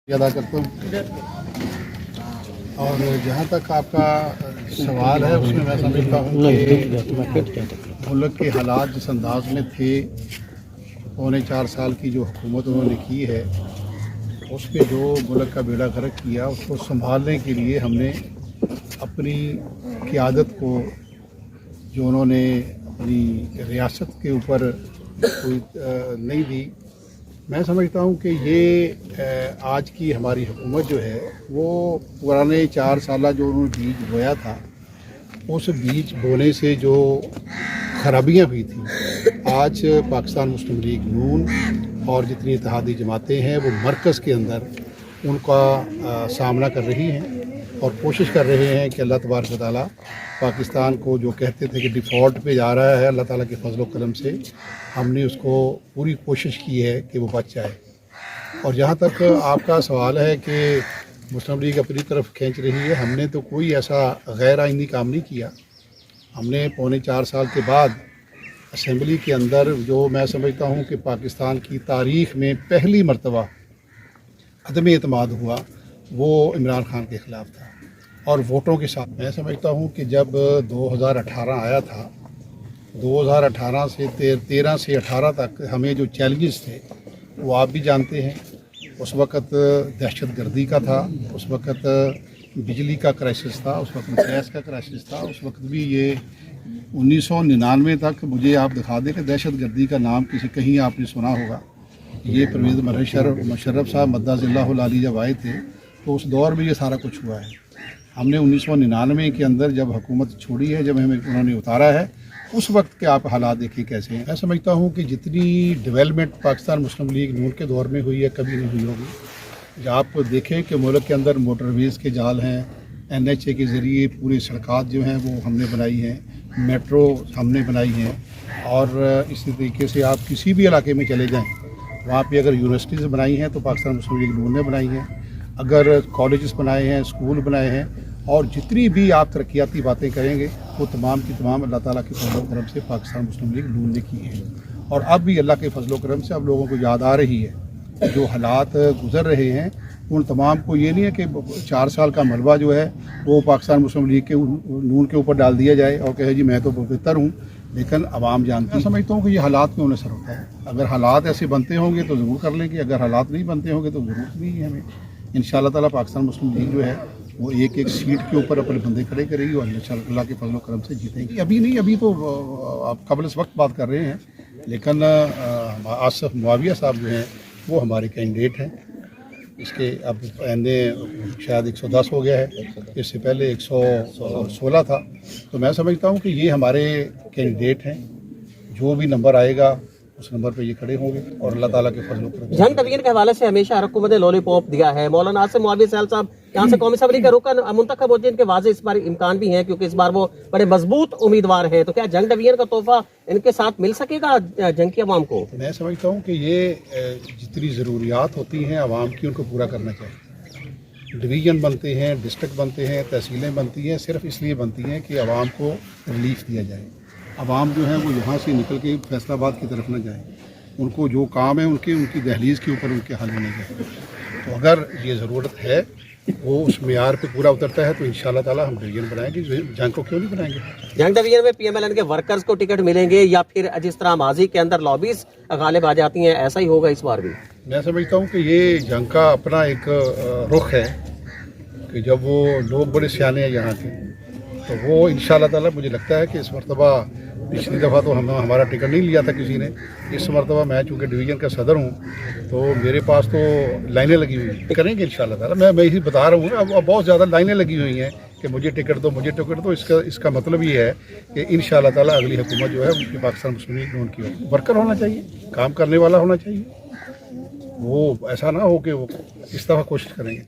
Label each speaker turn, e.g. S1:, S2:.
S1: ادا کرتا ہوں اور جہاں تک آپ کا سوال ہے اس میں میں سمجھتا ہوں کہ ملک کے حالات جس انداز میں تھے 4.25 سال کی جو حکومت انہوں نے کی ہے اس پہ جو ملک کا بیڑا غرق کیا اس کو سنبھالنے کے لیے ہم نے اپنی قیادت کو جو انہوں نے اپنی ریاست کے اوپر کوئی نہیں دی، میں سمجھتا ہوں کہ یہ آج کی ہماری حکومت جو ہے وہ پرانے 4 سالہ جو انہوں نے بیج بویا تھا اس بیج بونے سے جو خرابیاں ہوئی تھیں، آج پاکستان مسلم لیگ نون اور جتنی اتحادی جماعتیں ہیں وہ مرکز کے اندر ان کا سامنا کر رہی ہیں اور کوشش کر رہے ہیں کہ اللہ تبارک و تعالیٰ پاکستان کو جو کہتے تھے کہ ڈیفالٹ پہ جا رہا ہے، اللہ تعالیٰ کے فضل و کرم سے ہم نے اس کو پوری کوشش کی ہے کہ وہ بچ جائے۔ اور جہاں تک آپ کا سوال ہے کہ مسلم لیگ اپنی طرف کھینچ رہی ہے، ہم نے تو کوئی ایسا غیر آئینی کام نہیں کیا۔ ہم نے 4.25 سال کے بعد اسمبلی کے اندر جو میں سمجھتا ہوں کہ پاکستان کی تاریخ میں پہلی مرتبہ عدم اعتماد ہوا وہ عمران خان کے خلاف تھا اور ووٹوں کے ساتھ۔ میں سمجھتا ہوں کہ جب 2018 آیا تھا، 2018 سے 13 سے 18 تک ہمیں جو چیلنجز تھے وہ آپ بھی جانتے ہیں۔ اس وقت دہشت گردی کا تھا، اس وقت بجلی کا کرائسس تھا، اس وقت گیس کا کرائسس تھا، اس وقت بھی یہ 1999 تک مجھے آپ دکھا دیں کہ دہشت گردی کا نام کہیں آپ نے سنا ہوگا۔ یہ پرویز مشرف صاحب مدّ ظلہ العالی جب آئے تھے تو اس دور میں یہ سارا کچھ ہوا ہے۔ ہم نے 1999 کے اندر جب حکومت چھوڑی ہے، جب ہمیں انہوں نے اتارا ہے، اس وقت کے آپ حالات دیکھیں کیسے ہیں۔ میں سمجھتا ہوں کہ جتنی ڈیولپمنٹ پاکستان مسلم لیگ نون کے دور میں ہوئی ہے کبھی نہیں ہوئی ہوگی۔ جب آپ دیکھیں کہ ملک کے اندر موٹر ویز کے جال ہیں، NHA کے ذریعے پوری سڑکات جو ہیں وہ ہم نے بنائی ہیں، میٹرو ہم نے بنائی ہیں، اور اسی طریقے سے آپ کسی بھی علاقے میں چلے جائیں وہاں پہ اگر یونیورسٹیز بنائی ہیں تو پاکستان مسلم لیگ نون نے بنائی ہیں، اگر کالجز بنائے ہیں، اسکول بنائے ہیں، اور جتنی بھی آپ ترقیاتی باتیں کریں گے وہ تمام کی تمام اللہ تعالیٰ کے فضل و کرم سے پاکستان مسلم لیگ نون نے کی ہیں۔ اور اب بھی اللہ کے فضل و کرم سے اب لوگوں کو یاد آ رہی ہے جو حالات گزر رہے ہیں، ان تمام کو یہ نہیں ہے کہ 4 سال کا ملبہ جو ہے وہ پاکستان مسلم لیگ کے نون کے اوپر ڈال دیا جائے اور کہے جی میں تو بہتر ہوں، لیکن عوام جانتی ہے۔ سمجھتا ہوں کہ یہ حالات میں انحصر ہوتا ہے۔ اگر حالات ایسے بنتے ہوں گے تو ضرور کر لیں گے، اگر حالات نہیں بنتے ہوں گے تو ضرورت نہیں ہے ہمیں۔ انشاءاللہ تعالیٰ پاکستان مسلم لیگ جو ہے وہ ایک سیٹ کے اوپر اپنے بندے کھڑے کرے گی اور انشاءاللہ اللہ کے فضل و کرم سے جیتیں گی۔ ابھی نہیں، ابھی تو آپ قبل اس وقت بات کر رہے ہیں، لیکن آصف معاویہ صاحب جو ہیں وہ ہمارے کینڈیڈیٹ ہیں۔ اس کے اب شاید 110 ہو گیا ہے، اس سے پہلے 116 تھا، تو میں سمجھتا ہوں کہ یہ ہمارے کینڈیڈیٹ ہیں۔ جو بھی نمبر آئے گا اس نمبر پہ یہ کھڑے ہوں گے اور اللہ تعالیٰ کے فضل و کرم سے۔
S2: جنگ طویل کے حوالے سے ہمیشہ حکومت نے لولی پاپ دیا ہے۔ مولانا آصف معاویہ صاحب یہاں سے قومی اسمبلی کا رکن منتخب ہوتے ہیں، ان کے واضح اس بار امکان بھی ہیں کیونکہ اس بار وہ بڑے مضبوط امیدوار ہیں، تو کیا جنگ ڈویژن کا تحفہ ان کے ساتھ مل سکے گا جنگ کی عوام کو؟
S1: میں سمجھتا ہوں کہ یہ جتنی ضروریات ہوتی ہیں عوام کی ان کو پورا کرنا چاہیے۔ ڈویژن بنتے ہیں، ڈسٹرکٹ بنتے ہیں، تحصیلیں بنتی ہیں، صرف اس لیے بنتی ہیں کہ عوام کو ریلیف دیا جائے۔ عوام جو ہے وہ یہاں سے نکل کے فیصل آباد کی طرف نہ جائیں، ان کو جو کام ہے ان کی دہلیز کے اوپر ان کے حل ہونے چاہیے۔ تو اگر یہ ضرورت ہے وہ اس معیار پہ پورا اترتا ہے تو انشاءاللہ تعالیٰ ہم ڈویژن بنائیں گے، جنگ کو کیوں نہیں بنائیں گے۔
S2: جنگ ڈویژن میں PMLN کے ورکرز کو ٹکٹ ملیں گے یا پھر جس طرح ماضی کے اندر لابیز غالب آ جاتی ہیں ایسا ہی ہوگا اس بار بھی؟
S1: میں سمجھتا ہوں کہ یہ جنگ کا اپنا ایک رخ ہے کہ جب وہ لوگ بڑے سیانے ہیں یہاں کے تو وہ انشاءاللہ تعالیٰ مجھے لگتا ہے کہ اس مرتبہ، پچھلی دفعہ تو ہمارا ٹکٹ نہیں لیا تھا کسی نے، اس مرتبہ میں چونکہ ڈویژن کا صدر ہوں تو میرے پاس تو لائنیں لگی ہوئی ہیں، کریں گے انشاءاللہ تعالیٰ۔ میں یہی بتا رہا ہوں اب بہت زیادہ لائنیں لگی ہوئی ہیں کہ مجھے ٹکٹ دو، مجھے ٹکٹ دو۔ اس کا مطلب یہ ہے کہ انشاءاللہ تعالیٰ اگلی حکومت جو ہے وہ پاکستان مسلم لیگ نون کی ہوگی۔ ورکر ہونا چاہیے، کام کرنے والا ہونا چاہیے، وہ ایسا نہ ہو کہ وہ اس طرح کوشش کریں گے۔